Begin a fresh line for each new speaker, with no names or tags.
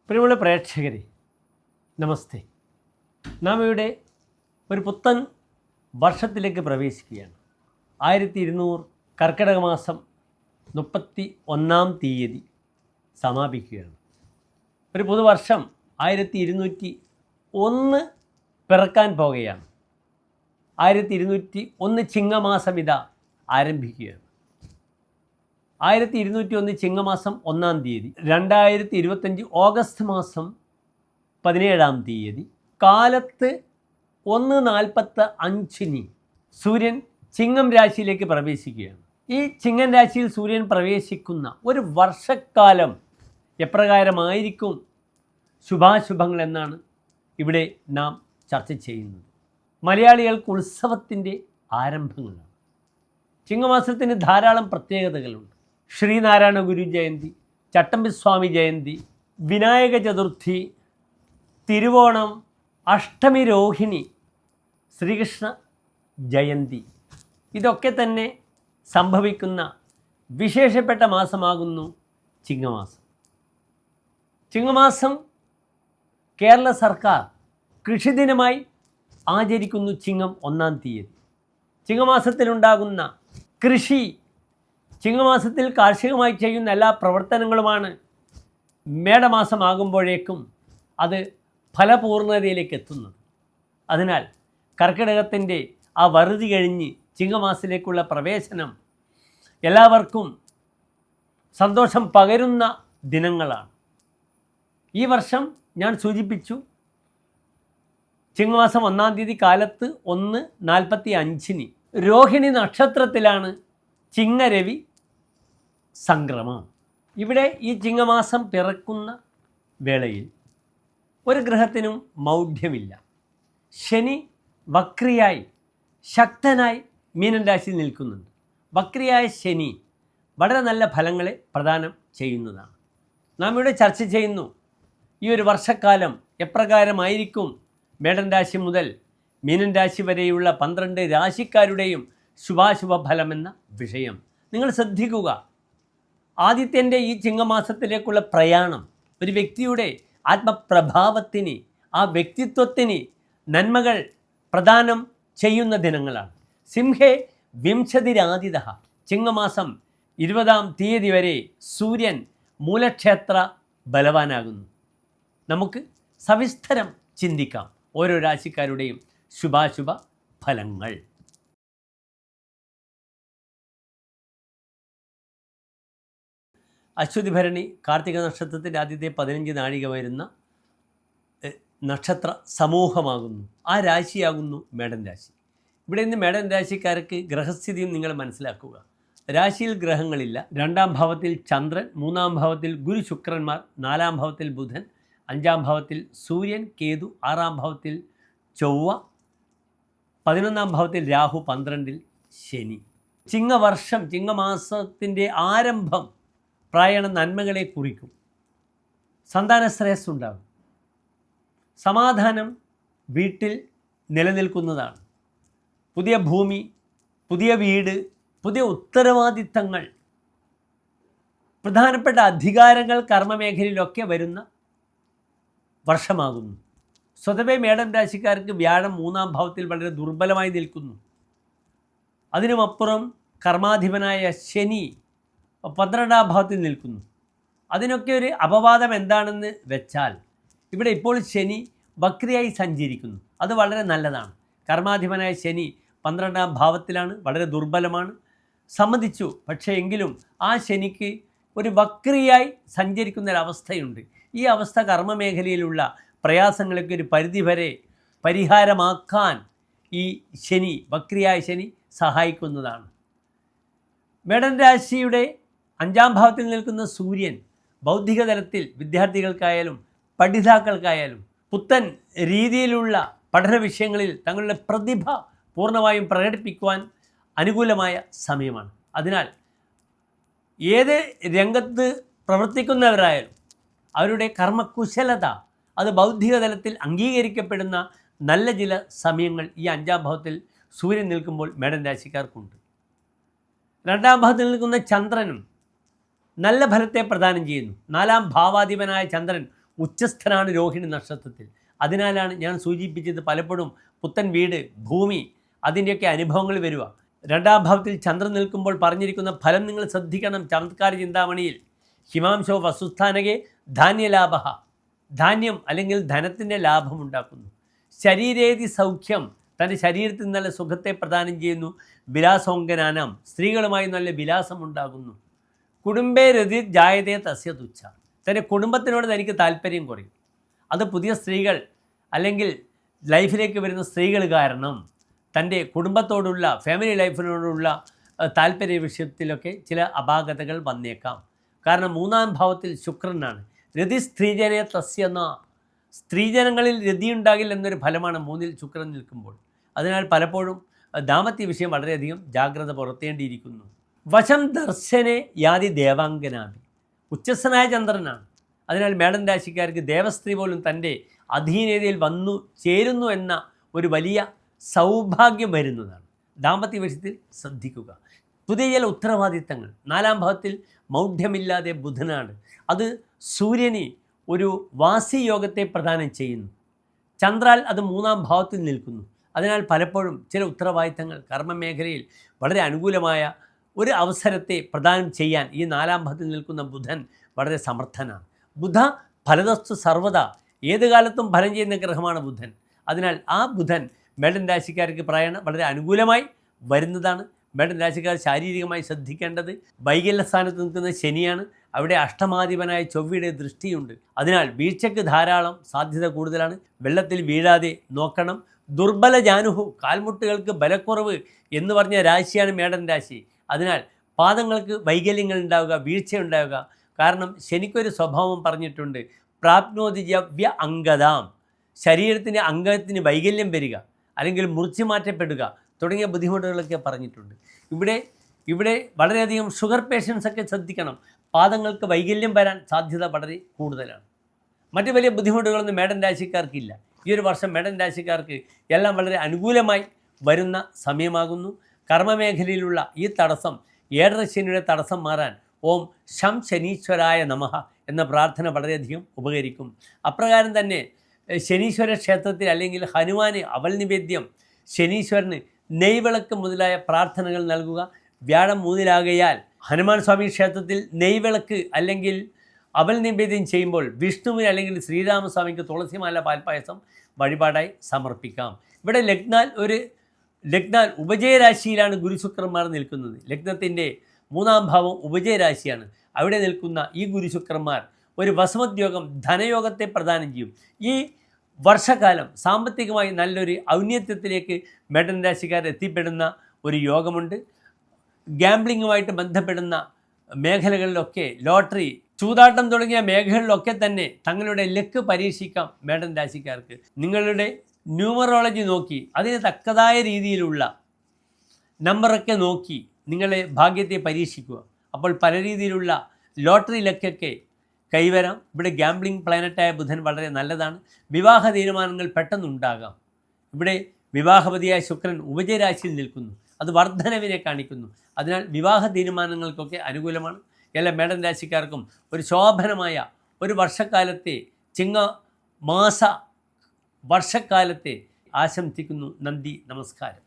പ്രിയമുള്ള പ്രേക്ഷകരെ, നമസ്തേ. നാം ഇവിടെ ഒരു പുത്തൻ വർഷത്തിലേക്ക് പ്രവേശിക്കുകയാണ്. 1200 കർക്കിടക മാസം 31-ാം തീയതി സമാപിക്കുകയാണ്. ഒരു പുതുവർഷം 1201 പിറക്കാൻ പോകുകയാണ്. 1201 ചിങ്ങമാസം ഇതാ ആരംഭിക്കുകയാണ്. 1201 ചിങ്ങമാസം 1-ാം തീയതി, 2025 ഓഗസ്റ്റ് മാസം 17-ാം തീയതി കാലത്ത് 1:45 സൂര്യൻ ചിങ്ങം രാശിയിലേക്ക് പ്രവേശിക്കുകയാണ്. ഈ ചിങ്ങം രാശിയിൽ സൂര്യൻ പ്രവേശിക്കുന്ന ഒരു വർഷക്കാലം എപ്രകാരമായിരിക്കും ശുഭാശുഭങ്ങൾ എന്നാണ് ഇവിടെ നാം ചർച്ച ചെയ്യുന്നത്. മലയാളികൾക്ക് ഉത്സവത്തിൻ്റെ ആരംഭങ്ങളാണ്. ചിങ്ങമാസത്തിന് ധാരാളം പ്രത്യേകതകളുണ്ട്. ശ്രീനാരായണ ഗുരു ജയന്തി, ചട്ടമ്പിസ്വാമി ജയന്തി, വിനായക ചതുർത്ഥി, തിരുവോണം, അഷ്ടമി രോഹിണി, ശ്രീകൃഷ്ണ ജയന്തി, ഇതൊക്കെ തന്നെ സംഭവിക്കുന്ന വിശേഷപ്പെട്ട മാസമാകുന്നു ചിങ്ങമാസം. ചിങ്ങമാസം കേരള സർക്കാർ കൃഷിദിനമായി ആചരിക്കുന്നു. ചിങ്ങം 1-ാം തീയതി ചിങ്ങമാസത്തിലുണ്ടാകുന്ന കൃഷി, ചിങ്ങമാസത്തിൽ കാർഷികമായി ചെയ്യുന്ന എല്ലാ പ്രവർത്തനങ്ങളുമാണ് മേടമാസമാകുമ്പോഴേക്കും അത് ഫലപൂർണ്ണതയിലേക്ക് എത്തുന്നത്. അതിനാൽ കർക്കിടകത്തിൻ്റെ ആ വറുതി കഴിഞ്ഞ് ചിങ്ങമാസത്തിലേക്കുള്ള പ്രവേശനം എല്ലാവർക്കും സന്തോഷം പകരുന്ന ദിനങ്ങളാണ്. ഈ വർഷം ഞാൻ സൂചിപ്പിച്ചു, ചിങ്ങമാസം 1-ാം തീയതി കാലത്ത് 1:45 രോഹിണി നക്ഷത്രത്തിലാണ് ചിങ്ങരവി സംക്രമം. ഇവിടെ ഈ ചിങ്ങമാസം പിറക്കുന്ന വേളയിൽ ഒരു ഗ്രഹത്തിനും മൗഢ്യമില്ല. ശനി വക്രിയായി ശക്തനായി മീനൻ രാശിയിൽ നിൽക്കുന്നുണ്ട്. വക്രിയായ ശനി വളരെ നല്ല ഫലങ്ങളെ പ്രദാനം ചെയ്യുന്നതാണ്. നാം ഇവിടെ ചർച്ച ചെയ്യുന്നു ഈ ഒരു വർഷക്കാലം എപ്രകാരമായിരിക്കും മേടൻ രാശി മുതൽ മീനൻ രാശി വരെയുള്ള 12 രാശിക്കാരുടെയും ശുഭാശുഭ ഫലമെന്ന വിഷയം. നിങ്ങൾ ശ്രദ്ധിക്കുക, ആദിത്യൻ്റെ ഈ ചിങ്ങമാസത്തിലേക്കുള്ള പ്രയാണം ഒരു വ്യക്തിയുടെ ആത്മപ്രഭാവത്തിന്, ആ വ്യക്തിത്വത്തിന് നന്മകൾ പ്രദാനം ചെയ്യുന്ന ദിനങ്ങളാണ്. സിംഹേ വിംശതിരാദിത ചിങ്ങമാസം 20-ാം തീയതി വരെ സൂര്യൻ മൂലക്ഷേത്ര ബലവാനാകുന്നു. നമുക്ക് സവിസ്തരം ചിന്തിക്കാം ഓരോ രാശിക്കാരുടെയും ശുഭാശുഭ ഫലങ്ങൾ. അശ്വതി ഭരണി കാർത്തിക നക്ഷത്രത്തിൻ്റെ ആദ്യത്തെ 15 നാഴിക വരുന്ന നക്ഷത്ര സമൂഹമാകുന്നു. ആ രാശിയാകുന്നു മേടൻ രാശി. ഇവിടെ നിന്ന് മേടൻ രാശിക്കാർക്ക് ഗ്രഹസ്ഥിതിയും നിങ്ങൾ മനസ്സിലാക്കുക. രാശിയിൽ ഗ്രഹങ്ങളില്ല. 2-ാം ഭാവത്തിൽ ചന്ദ്രൻ, 3-ാം ഭാവത്തിൽ ഗുരു ശുക്രന്മാർ, 4-ാം ഭാവത്തിൽ ബുധൻ, 5-ാം ഭാവത്തിൽ സൂര്യൻ കേതു, 6-ാം ഭാവത്തിൽ ചൊവ്വ, 11-ാം ഭാവത്തിൽ രാഹു, 12-ൽ ശനി. ചിങ്ങവർഷം, ചിങ്ങമാസത്തിൻ്റെ ആരംഭം പ്രായണ നന്മകളെ കുറിക്കും. സന്താന ശ്രേയസ് ഉണ്ടാകും. സമാധാനം വീട്ടിൽ നിലനിൽക്കുന്നതാണ്. പുതിയ ഭൂമി, പുതിയ വീട്, പുതിയ ഉത്തരവാദിത്തങ്ങൾ, പ്രധാനപ്പെട്ട അധികാരങ്ങൾ കർമ്മമേഖലയിലൊക്കെ വരുന്ന വർഷമാകുന്നു. സ്വതവേ മേടൻ രാശിക്കാർക്ക് വ്യാഴം 3-ാം ഭാവത്തിൽ വളരെ ദുർബലമായി നിൽക്കുന്നു. അതിനുമപ്പുറം കർമാധിപനായ ശനി 12-ാം ഭാവത്തിൽ നിൽക്കുന്നു. അതിനൊക്കെ ഒരു അപവാദം എന്താണെന്ന് വെച്ചാൽ, ഇവിടെ ഇപ്പോൾ ശനി വക്രിയായി സഞ്ചരിക്കുന്നു. അത് വളരെ നല്ലതാണ്. കർമാധിപനായ ശനി 12-ാം ഭാവത്തിലാണ്, വളരെ ദുർബലമാണ്, സമ്മതിച്ചു. പക്ഷേ എങ്കിലും ആ ശനിക്ക് ഒരു വക്രിയായി സഞ്ചരിക്കുന്നൊരവസ്ഥയുണ്ട്. ഈ അവസ്ഥ കർമ്മമേഖലയിലുള്ള പ്രയാസങ്ങളൊക്കെ ഒരു പരിധിവരെ പരിഹാരമാക്കാൻ ഈ ശനി, വക്രിയായ ശനി സഹായിക്കുന്നതാണ്. മേടൻ രാശിയുടെ 5-ാം ഭാവത്തിൽ നിൽക്കുന്ന സൂര്യൻ ബൗദ്ധിക തലത്തിൽ വിദ്യാർത്ഥികൾക്കായാലും പഠിതാക്കൾക്കായാലും പുത്തൻ രീതിയിലുള്ള പഠന വിഷയങ്ങളിൽ തങ്ങളുടെ പ്രതിഭ പൂർണ്ണമായും പ്രകടിപ്പിക്കുവാൻ അനുകൂലമായ സമയമാണ്. അതിനാൽ ഏത് രംഗത്ത് പ്രവർത്തിക്കുന്നവരായാലും അവരുടെ കർമ്മകുശലത അത് ബൗദ്ധിക തലത്തിൽ അംഗീകരിക്കപ്പെടുന്ന നല്ല ചില സമയങ്ങൾ ഈ 5-ാം ഭാവത്തിൽ സൂര്യൻ നിൽക്കുമ്പോൾ മേടൻ രാശിക്കാർക്കുണ്ട്. 2-ാം ഭാവത്തിൽ നിൽക്കുന്ന ചന്ദ്രനും നല്ല ഫലത്തെ പ്രദാനം ചെയ്യുന്നു. 4-ാം ഭാവാധിപനായ ചന്ദ്രൻ ഉച്ചസ്ഥനാണ് രോഹിണി നക്ഷത്രത്തിൽ. അതിനാലാണ് ഞാൻ സൂചിപ്പിച്ചത് പലപ്പോഴും പുത്തൻ വീട്, ഭൂമി, അതിൻ്റെയൊക്കെ അനുഭവങ്ങൾ വരിക. 2-ാം ഭാവത്തിൽ ചന്ദ്രൻ നിൽക്കുമ്പോൾ പറഞ്ഞിരിക്കുന്ന ഫലം നിങ്ങൾ ശ്രദ്ധിക്കണം. ചമത്കാര ചിന്താമണിയിൽ ഹിമാംശോ വസുസ്ഥാനകെ ധാന്യലാഭ, ധാന്യം അല്ലെങ്കിൽ ധനത്തിൻ്റെ ലാഭമുണ്ടാക്കുന്നു. ശരീരേതി സൗഖ്യം, തൻ്റെ ശരീരത്തിൽ നല്ല സുഖത്തെ പ്രദാനം ചെയ്യുന്നു. വിലാസോങ്കനാനം, സ്ത്രീകളുമായി നല്ല വിലാസമുണ്ടാകുന്നു. കുടുംബേ രതി ജായതേ തസ്യ തുച്ഛ, തൻ്റെ കുടുംബത്തിനോട് തനിക്ക് താല്പര്യം കുറയും. അത് പുതിയ സ്ത്രീകൾ അല്ലെങ്കിൽ ലൈഫിലേക്ക് വരുന്ന സ്ത്രീകൾ കാരണം തൻ്റെ കുടുംബത്തോടുള്ള, ഫാമിലി ലൈഫിനോടുള്ള താല്പര്യ വിഷയത്തിലൊക്കെ ചില അപാകതകൾ വന്നേക്കാം. കാരണം 3-ാം ഭാവത്തിൽ ശുക്രനാണ്. രതി സ്ത്രീജനെ തസ്യെന്ന, സ്ത്രീജനങ്ങളിൽ രതിയുണ്ടാകില്ല എന്നൊരു ഫലമാണ് 3-ൽ ശുക്രൻ നിൽക്കുമ്പോൾ. അതിനാൽ പലപ്പോഴും ദാമ്പത്യ വിഷയം വളരെയധികം ജാഗ്രത പുലർത്തേണ്ടിയിരിക്കുന്നു. വശം ദർശനെ യാതി ദേവാംഗനാഭി, ഉച്ചസ്ഥനായ ചന്ദ്രനാണ്. അതിനാൽ മേടൻ രാശിക്കാർക്ക് ദേവസ്ത്രീ പോലും തൻ്റെ അധീനതയിൽ വന്നു ചേരുന്നു എന്ന ഒരു വലിയ സൗഭാഗ്യം വരുന്നതാണ്. ദാമ്പത്യ വിഷയത്തിൽ ശ്രദ്ധിക്കുക. പുതിയ ചില ഉത്തരവാദിത്തങ്ങൾ. 4-ാം ഭാവത്തിൽ മൗഢ്യമില്ലാതെ ബുധനാണ്. അത് സൂര്യന് ഒരു വാസിയോഗത്തെ പ്രദാനം ചെയ്യുന്നു. ചന്ദ്രാൽ അത് 3-ാം ഭാവത്തിൽ നിൽക്കുന്നു. അതിനാൽ പലപ്പോഴും ചില ഉത്തരവാദിത്തങ്ങൾ കർമ്മമേഖലയിൽ വളരെ അനുകൂലമായ ഒരു അവസരത്തെ പ്രദാനം ചെയ്യാൻ ഈ 4-ാം ഭാവത്തിൽ നിൽക്കുന്ന ബുധൻ വളരെ സമർത്ഥനാണ്. ബുധ ഫലതസ്തു സർവ്വത, ഏത് കാലത്തും ഫലം ചെയ്യുന്ന ഗ്രഹമാണ് ബുധൻ. അതിനാൽ ആ ബുധൻ മേടൻ രാശിക്കാർക്ക് വളരെ അനുകൂലമായി വരുന്നതാണ്. മേടൻ രാശിക്കാർ ശാരീരികമായി ശ്രദ്ധിക്കേണ്ടത് വൈകല്യ സ്ഥാനത്ത് നിൽക്കുന്ന ശനിയാണ്. അവിടെ അഷ്ടമാധിപനായ ചൊവ്വയുടെ ദൃഷ്ടിയുണ്ട്. അതിനാൽ വീഴ്ചയ്ക്ക് ധാരാളം സാധ്യത കൂടുതലാണ്. വെള്ളത്തിൽ വീഴാതെ നോക്കണം. ദുർബല ജാനുഹു, കാൽമുട്ടുകൾക്ക് ബലക്കുറവ് എന്ന് പറഞ്ഞ രാശിയാണ് മേടൻ രാശി. അതിനാൽ പാദങ്ങൾക്ക് വൈകല്യങ്ങൾ ഉണ്ടാവുക, വീഴ്ച ഉണ്ടാവുക. കാരണം ശനിക്കൊരു സ്വഭാവം പറഞ്ഞിട്ടുണ്ട്, പ്രാപ്നോതിജവ്യ അംഗതാം, ശരീരത്തിൻ്റെ അംഗത്തിന് വൈകല്യം വരിക അല്ലെങ്കിൽ മുറിച്ചു മാറ്റപ്പെടുക തുടങ്ങിയ ബുദ്ധിമുട്ടുകളൊക്കെ പറഞ്ഞിട്ടുണ്ട്. ഇവിടെ വളരെയധികം ഷുഗർ പേഷ്യൻസൊക്കെ ശ്രദ്ധിക്കണം. പാദങ്ങൾക്ക് വൈകല്യം വരാൻ സാധ്യത വളരെ കൂടുതലാണ്. മറ്റു വലിയ ബുദ്ധിമുട്ടുകളൊന്നും മേടൻ രാശിക്കാർക്കില്ല. ഈ ഒരു വർഷം മേടൻ രാശിക്കാർക്ക് എല്ലാം വളരെ അനുകൂലമായി വരുന്ന സമയമാകുന്നു. കർമ്മമേഖലയിലുള്ള ഈ തടസ്സം, 7ാം ശനിയുടെ തടസ്സം മാറാൻ ഓം ശം ശനീശ്വരായ നമഃ എന്ന പ്രാർത്ഥന വളരെയധികം ഉപകരിക്കും. അപ്രകാരം തന്നെ ശനീശ്വര ക്ഷേത്രത്തിൽ അല്ലെങ്കിൽ ഹനുമാന് അവൽ നിവേദ്യം, ശനീശ്വരന് നെയ്വിളക്ക് മുതലായ പ്രാർത്ഥനകൾ നൽകുക. വ്യാഴം 3-ലാകയാൽ ഹനുമാൻ സ്വാമി ക്ഷേത്രത്തിൽ നെയ്വിളക്ക് അല്ലെങ്കിൽ അവൽ നിവേദ്യം ചെയ്യുമ്പോൾ വിഷ്ണുവിന് അല്ലെങ്കിൽ ശ്രീരാമസ്വാമിക്ക് തുളസിമാല പാൽപ്പായസം വഴിപാടായി സമർപ്പിക്കാം. ഇവിടെ ലഗ്നാൽ ഉപജയരാശിയിലാണ് ഗുരുശുക്രന്മാർ നിൽക്കുന്നത്. ലഗ്നത്തിൻ്റെ 3-ാം ഭാവം ഉപജയരാശിയാണ്. അവിടെ നിൽക്കുന്ന ഈ ഗുരുശുക്രന്മാർ ഒരു വസമദ്യോഗം, ധനയോഗത്തെ പ്രദാനം ചെയ്യും. ഈ വർഷകാലം സാമ്പത്തികമായി നല്ലൊരു ഔന്നത്യത്തിലേക്ക് മേടൻ രാശിക്കാർ എത്തിപ്പെടുന്ന ഒരു യോഗമുണ്ട്. ഗാംബ്ലിങ്ങുമായിട്ട് ബന്ധപ്പെടുന്ന മേഖലകളിലൊക്കെ, ലോട്ടറി, ചൂതാട്ടം തുടങ്ങിയ മേഖലകളിലൊക്കെ തന്നെ തങ്ങളുടെ ലക്ക് പരീക്ഷിക്കാം മേടൻ രാശിക്കാർക്ക്. നിങ്ങളുടെ ന്യൂമറോളജി നോക്കി അതിന് തക്കതായ രീതിയിലുള്ള നമ്പറൊക്കെ നോക്കി നിങ്ങളെ ഭാഗ്യത്തെ പരീക്ഷിക്കുക. അപ്പോൾ പല രീതിയിലുള്ള ലോട്ടറി ലക്കൊക്കെ കൈവരാം. ഇവിടെ ഗാംബ്ലിംഗ് പ്ലാനറ്റായ ബുധൻ വളരെ നല്ലതാണ്. വിവാഹ തീരുമാനങ്ങൾ പെട്ടെന്നുണ്ടാകാം. ഇവിടെ വിവാഹപതിയായ ശുക്രൻ ഉപജയരാശിയിൽ നിൽക്കുന്നു. അത് വർധനവിനെ കാണിക്കുന്നു. അതിനാൽ വിവാഹ തീരുമാനങ്ങൾക്കൊക്കെ അനുകൂലമാണ്. എല്ലാ മേടൻ രാശിക്കാർക്കും ഒരു ശോഭനമായ ഒരു വർഷക്കാലത്തെ, ചിങ്ങമാസ വർഷക്കാലത്തെ ആശംസിക്കുന്നു. നന്ദി, നമസ്കാരം.